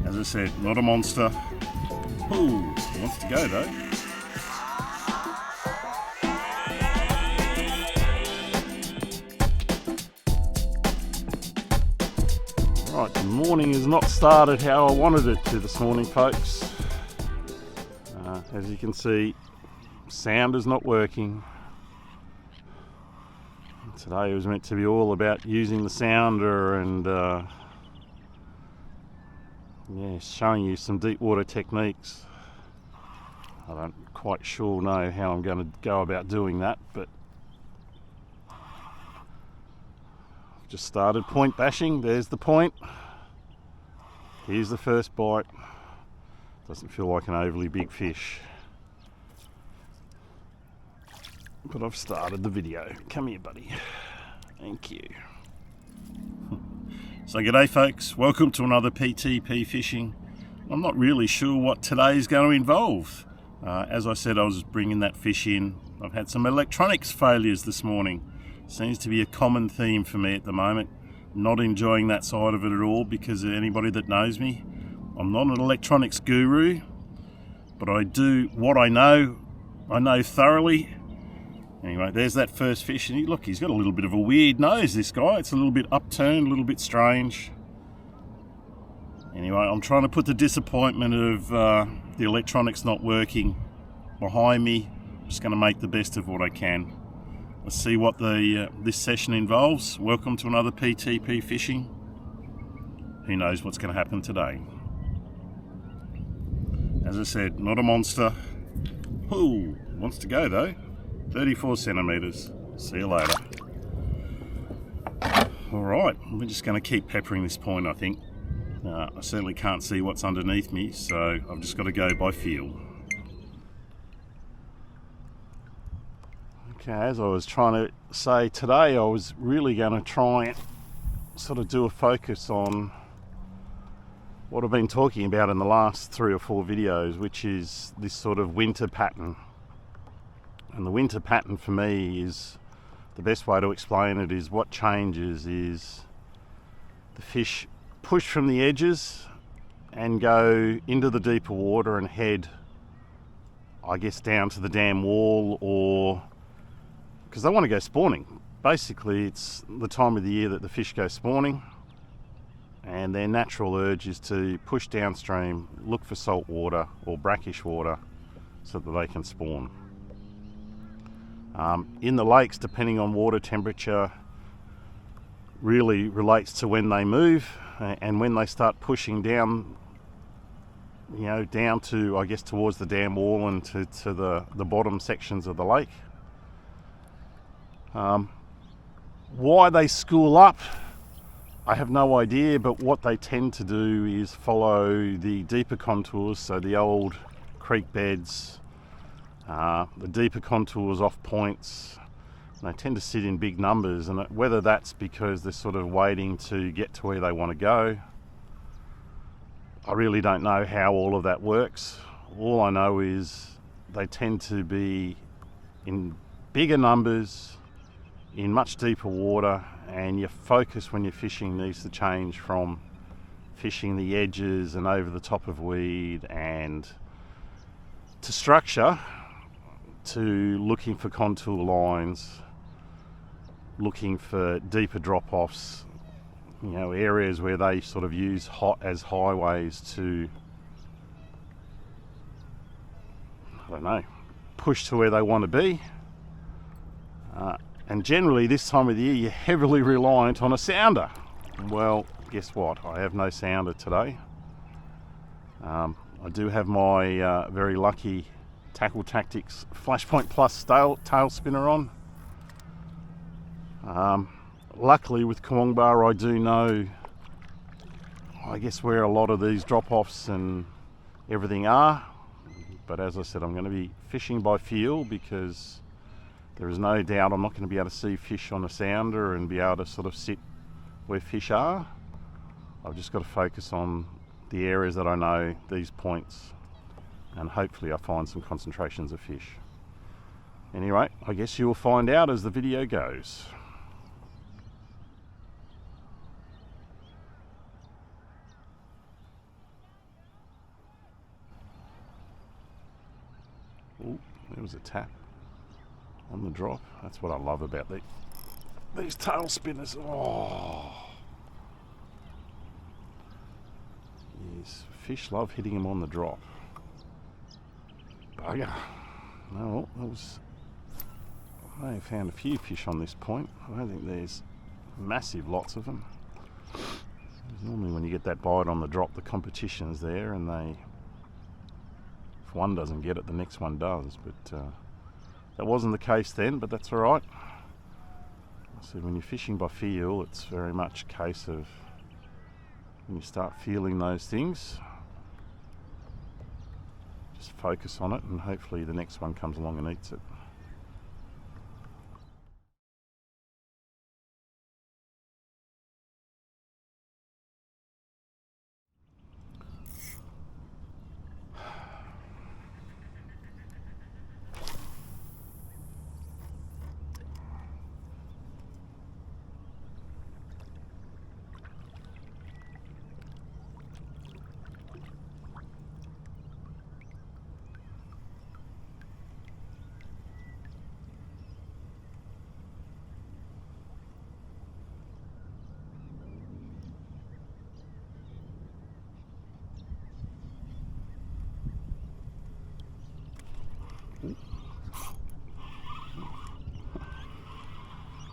As I said, not a monster. Ooh, wants to go though. Right, the morning has not started how I wanted it to this morning, folks. As you can see, sound is not working. Today was meant to be all about using the sounder and showing you some deep water techniques. I don't quite sure know how I'm going to go about doing that, but I've just started point bashing. There's the point. Here's the first bite. Doesn't feel like an overly big fish, but I've started the video. Come here, buddy. Thank you. So g'day folks, welcome to another PTP Fishing. I'm not really sure what today is going to involve. As I said, I was bringing that fish in. I've had some electronics failures this morning. Seems to be a common theme for me at the moment. Not enjoying that side of it at all, because anybody that knows me, I'm not an electronics guru, but I do what I know thoroughly. Anyway, there's that first fish, and look, he's got a little bit of a weird nose, this guy. It's a little bit upturned, a little bit strange. Anyway, I'm trying to put the disappointment of the electronics not working behind me. I'm just going to make the best of what I can. Let's see what this session involves. Welcome to another PTP Fishing. Who knows what's going to happen today. As I said, not a monster. Ooh, wants to go though. 34 centimeters. See you later. Alright, we're just going to keep peppering this point, I think. I certainly can't see what's underneath me, so I've just got to go by feel. Okay, as I was trying to say today, I was really going to try and sort of do a focus on what I've been talking about in the last 3 or 4 videos, which is this sort of winter pattern. And the winter pattern for me is, the best way to explain it is, what changes is the fish push from the edges and go into the deeper water and head, I guess, down to the dam wall, or because they want to go spawning. Basically, it's the time of the year that the fish go spawning, and their natural urge is to push downstream, look for salt water or brackish water so that they can spawn. In the lakes, depending on water temperature, really relates to when they move and when they start pushing down, down to, I guess, towards the dam wall and to the bottom sections of the lake. Why they school up, I have no idea, but what they tend to do is follow the deeper contours, so the old creek beds, the deeper contours off points. And they tend to sit in big numbers, and whether that's because they're sort of waiting to get to where they want to go, I really don't know how all of that works. All I know is they tend to be in bigger numbers, in much deeper water, and your focus when you're fishing needs to change from fishing the edges and over the top of weed and to structure, to looking for contour lines, looking for deeper drop-offs, areas where they sort of use as highways to, I don't know, push to where they want to be. And generally this time of the year you're heavily reliant on a sounder. Well, guess what? I have no sounder today. I do have my very lucky Tackle Tactics Flashpoint Plus tail spinner on. Luckily with Kurwongbah, I do know, I guess, where a lot of these drop-offs and everything are. But as I said, I'm going to be fishing by feel, because there is no doubt I'm not going to be able to see fish on a sounder and be able to sort of sit where fish are. I've just got to focus on the areas that I know, these points, and hopefully I find some concentrations of fish. Anyway, I guess you'll find out as the video goes. There was a tap on the drop. That's what I love about these tail spinners. Oh, yes, fish love hitting them on the drop. Bugger. No, I may have found a few fish on this point. I don't think there's massive lots of them. Normally when you get that bite on the drop, the competition's there, and if one doesn't get it, the next one does. But that wasn't the case then, but that's all right. So when you're fishing by feel, it's very much a case of when you start feeling those things, just focus on it, and hopefully the next one comes along and eats it.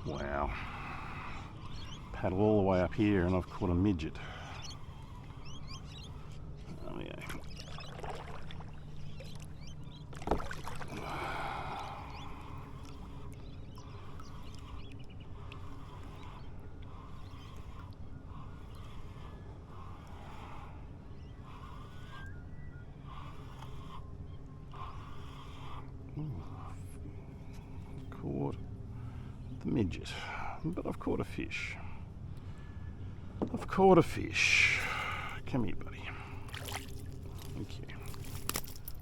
Wow. Paddle all the way up here and I've caught a midget. Oh, yeah. Caught the midget, but I've caught a fish. I've caught a fish. Come here, buddy. Thank you.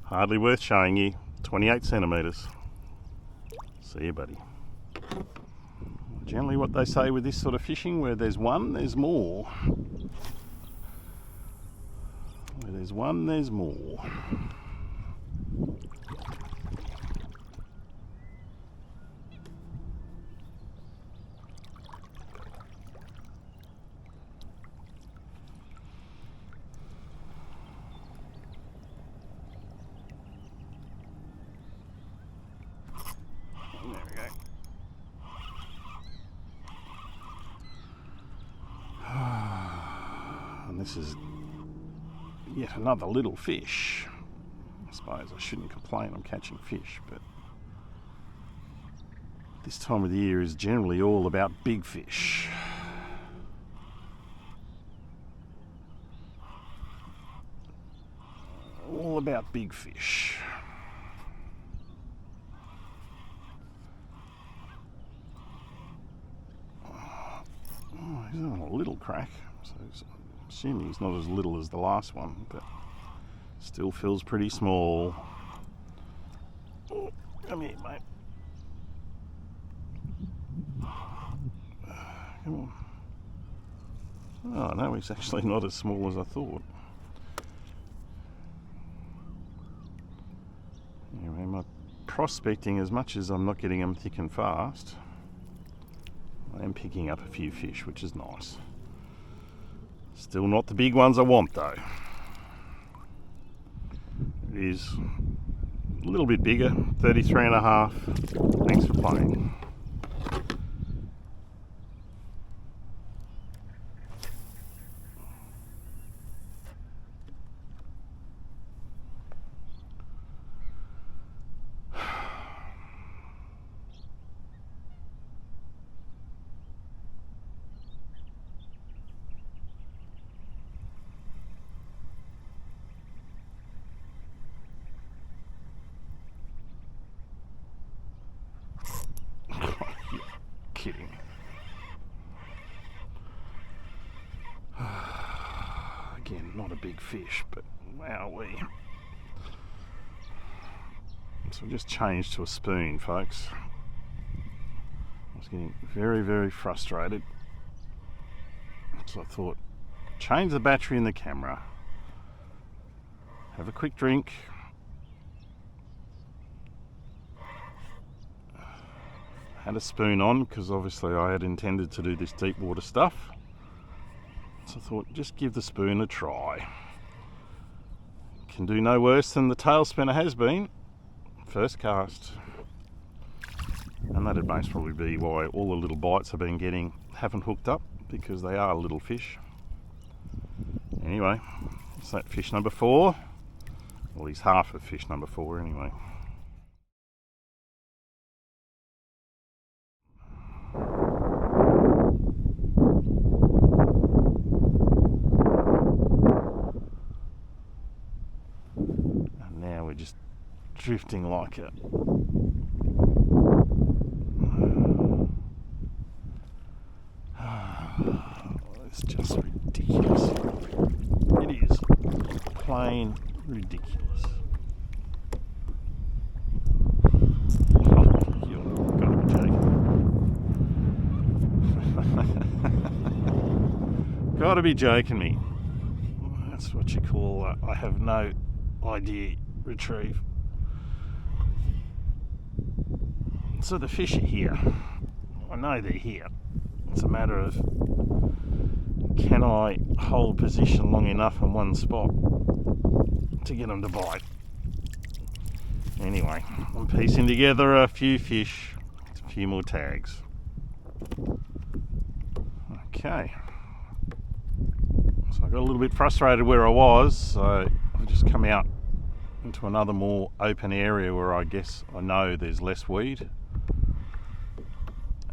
Hardly worth showing you. 28 centimetres. See you, buddy. Generally what they say with this sort of fishing, where there's one, there's more. Where there's one, there's more. This is yet another little fish. I suppose I shouldn't complain I'm catching fish, but this time of the year is generally all about big fish. All about big fish. Oh, he's on a little crack. So assuming he's not as little as the last one, but still feels pretty small. Oh, come here, mate. Come on. Oh no, he's actually not as small as I thought. Anyway, my prospecting, as much as I'm not getting them thick and fast, I am picking up a few fish, which is nice. Still not the big ones I want though. It is a little bit bigger, 33.5. Thanks for playing. Kidding. Again, not a big fish, but wowee. So we just changed to a spoon, folks. I was getting very, very frustrated. So I thought, change the battery in the camera, have a quick drink, had a spoon on because obviously I had intended to do this deep water stuff. So I thought, just give the spoon a try. Can do no worse than the tail spinner has been. First cast. And that'd most probably be why all the little bites I've been getting haven't hooked up, because they are little fish. Anyway, it's that fish number 4. Well, he's half of fish number 4 anyway. And now we're just drifting like it. It's just ridiculous. It is plain ridiculous. Oh, you've got to be joking. Got to be joking me. That's what you call I have no idea retrieve. So the fish are here. I know they're here. It's a matter of, can I hold position long enough in one spot to get them to bite? Anyway, I'm piecing together a few fish, a few more tags. Okay. So I got a little bit frustrated where I was, so I've just come out into another more open area where I guess I know there's less weed.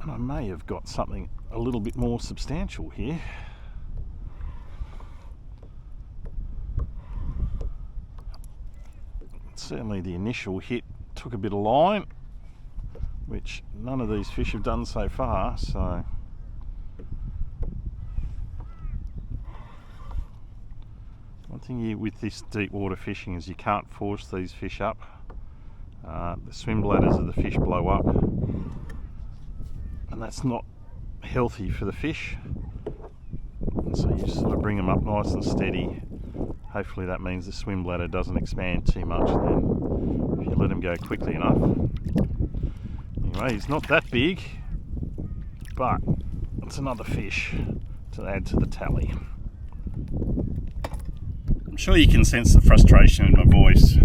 And I may have got something a little bit more substantial here. Certainly the initial hit took a bit of line, which none of these fish have done so far, so one thing with this deep water fishing is you can't force these fish up. The swim bladders of the fish blow up, and that's not healthy for the fish. And so you just sort of bring them up nice and steady. Hopefully that means the swim bladder doesn't expand too much, and then if you let him go quickly enough. Anyway, he's not that big, but it's another fish to add to the tally. I'm sure you can sense the frustration in my voice.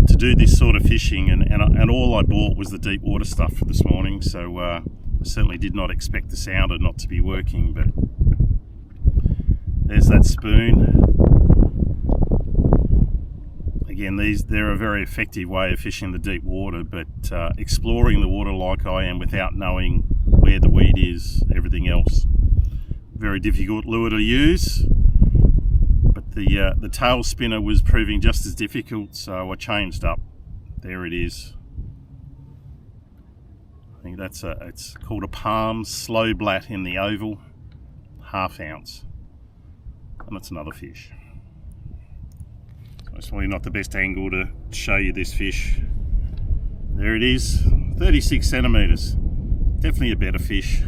To do this sort of fishing, and all I bought was the deep water stuff for this morning, so I certainly did not expect the sounder not to be working, but there's that spoon. Again, they're a very effective way of fishing the deep water, but exploring the water like I am without knowing where the weed is, everything else, very difficult lure to use. But the tail spinner was proving just as difficult, so I changed up. There it is. I think it's called a palm slow blat in the oval, 1/2 ounce. And it's another fish. So it's probably not the best angle to show you this fish. There it is, 36 centimeters. Definitely a better fish.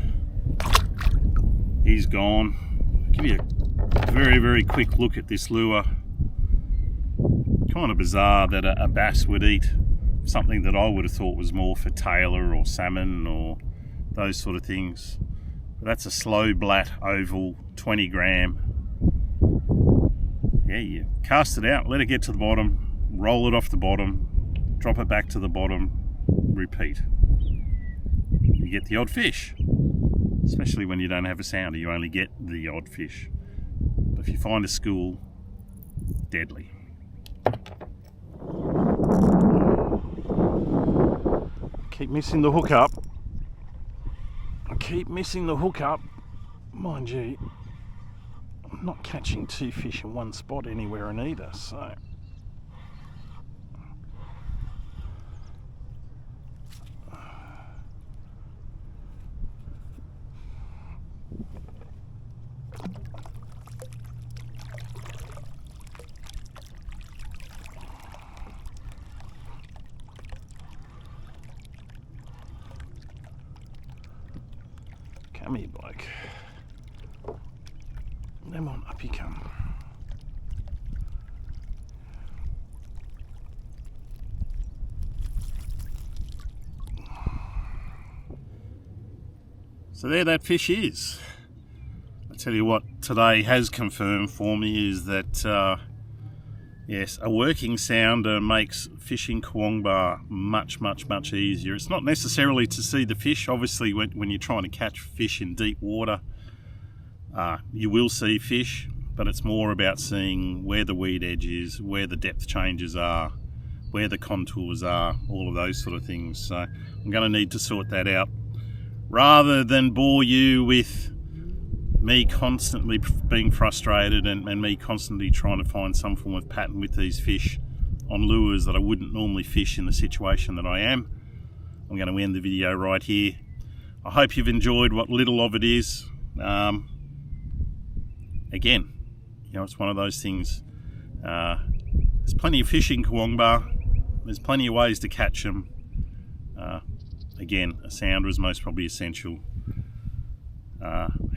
He's gone. I'll give you a very, very quick look at this lure. Kind of bizarre that a bass would eat something that I would have thought was more for tailor or salmon or those sort of things. But that's a slow blat oval, 20 gram. Yeah, you cast it out, let it get to the bottom, roll it off the bottom, drop it back to the bottom, repeat. You get the odd fish. Especially when you don't have a sounder, you only get the odd fish. But if you find a school, deadly. Keep missing the hook up. I keep missing the hook up. Mind you, I'm not catching 2 fish in one spot anywhere in either, so come here, bloke. Come on, up you come. So there that fish is. I tell you what today has confirmed for me is that yes, a working sounder makes fishing Kurwongbah much easier. It's not necessarily to see the fish. Obviously when you're trying to catch fish in deep water, you will see fish, but it's more about seeing where the weed edge is, where the depth changes are, where the contours are, all of those sort of things. So I'm going to need to sort that out, rather than bore you with me constantly being frustrated and me constantly trying to find some form of pattern with these fish on lures that I wouldn't normally fish in the situation that I am. I'm going to end the video right here. I hope you've enjoyed what little of it is. Again, you know, it's one of those things. There's plenty of fish in Kurwongbah. There's plenty of ways to catch them. Again, a sounder is most probably essential.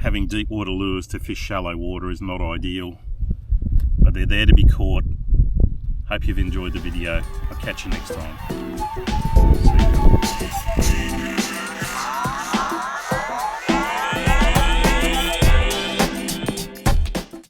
Having deep water lures to fish shallow water is not ideal, but they're there to be caught. Hope you've enjoyed the video. I'll catch you next time. See you.